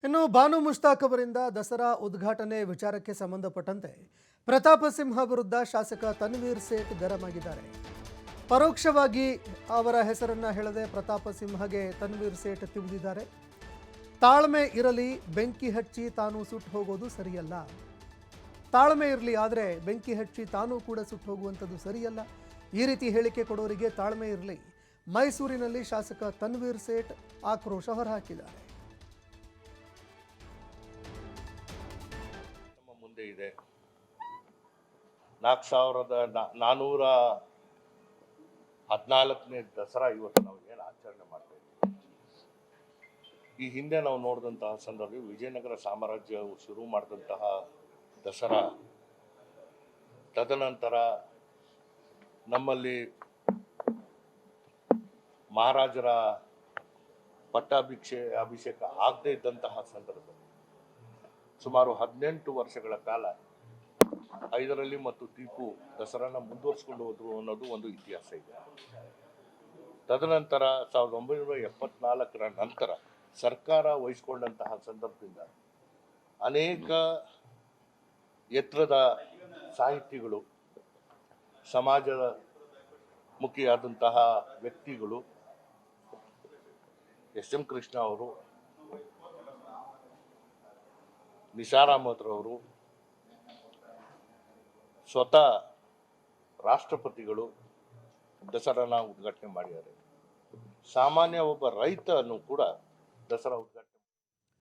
ಇನ್ನು ಬಾನು ಮುಷ್ತಾಕ್ ಅವರಿಂದ ದಸರಾ ಉದ್ಘಾಟನೆ ವಿಚಾರಕ್ಕೆ ಸಂಬಂಧಪಟ್ಟಂತೆ ಪ್ರತಾಪ ಸಿಂಹ ವಿರುದ್ಧ ಶಾಸಕ ತನ್ವೀರ್ ಸೇಠ್ ಗರಂ ಆಗಿದ್ದಾರೆ. ಪರೋಕ್ಷವಾಗಿ ಅವರ ಹೆಸರನ್ನ ಹೇಳದೆ ಪ್ರತಾಪ ಸಿಂಹಗೆ ತನ್ವೀರ್ ಸೇಠ್ ತಿವಿದಿದ್ದಾರೆ. ತಾಳ್ಮೆ ಇರಲಿ, ಬೆಂಕಿ ಹಚ್ಚಿ ತಾನು ಸುಟ್ಟು ಹೋಗೋದು ಸರಿಯಲ್ಲ. ತಾಳ್ಮೆ ಇರಲಿ, ಆದರೆ ಬೆಂಕಿ ಹಚ್ಚಿ ತಾನೂ ಕೂಡ ಸುಟ್ಟು ಹೋಗುವಂಥದ್ದು ಸರಿಯಲ್ಲ. ಈ ರೀತಿ ಹೇಳಿಕೆ ಕೊಡೋರಿಗೆ ತಾಳ್ಮೆ ಇರಲಿ. ಮೈಸೂರಿನಲ್ಲಿ ಶಾಸಕ ತನ್ವೀರ್ ಸೇಠ್ ಆಕ್ರೋಶ ಹೊರಹಾಕಿದ್ದಾರೆ. ಮುಂದೆ ಇದೆ 4414ನೇ ದಸರಾ ಇವತ್ತು ನಾವು ಏನು ಆಚರಣೆ ಮಾಡ್ತಾ ಇದ್ದೀವಿ. ಈ ಹಿಂದೆ ನಾವು ನೋಡಿದಂತಹ ಸಂದರ್ಭ ವಿಜಯನಗರ ಸಾಮ್ರಾಜ್ಯ ಶುರು ಮಾಡಿದಂತಹ ದಸರಾ, ತದನಂತರ ನಮ್ಮಲ್ಲಿ ಮಹಾರಾಜರ ಅಭಿಷೇಕ ಆಗದೇ ಇದ್ದಂತಹ ಸಂದರ್ಭದಲ್ಲಿ ಸುಮಾರು 18 ವರ್ಷಗಳ ಕಾಲ ಹೈದರಾಲಿ ಮತ್ತು ಟಿಪ್ಪು ದಸರಾನ ಮುಂದುವರಿಸಿಕೊಂಡು ಹೋದ್ರು ಅನ್ನೋದು ಒಂದು ಇತಿಹಾಸ ಇದೆ. ತದನಂತರ 1974ರ ನಂತರ ಸರ್ಕಾರ ವಹಿಸಿಕೊಂಡಂತಹ ಸಂದರ್ಭದಿಂದ ಅನೇಕ ಎತ್ತರದ ಸಾಹಿತಿಗಳು, ಸಮಾಜದ ಮುಖಿಯಾದಂತಹ ವ್ಯಕ್ತಿಗಳು, ಎಸ್.ಎಂ. ಕೃಷ್ಣ ಅವರು, ನಿಸಾರ್ ಅಹಮದ್ ರವರು, ಸ್ವತಃ ರಾಷ್ಟ್ರಪತಿಗಳು ದಸರಾನ ಉದ್ಘಾಟನೆ ಮಾಡಿದ್ದಾರೆ. ಸಾಮಾನ್ಯ ಒಬ್ಬ ರೈತನು ಕೂಡ ದಸರಾ ಉದ್ಘಾಟನೆ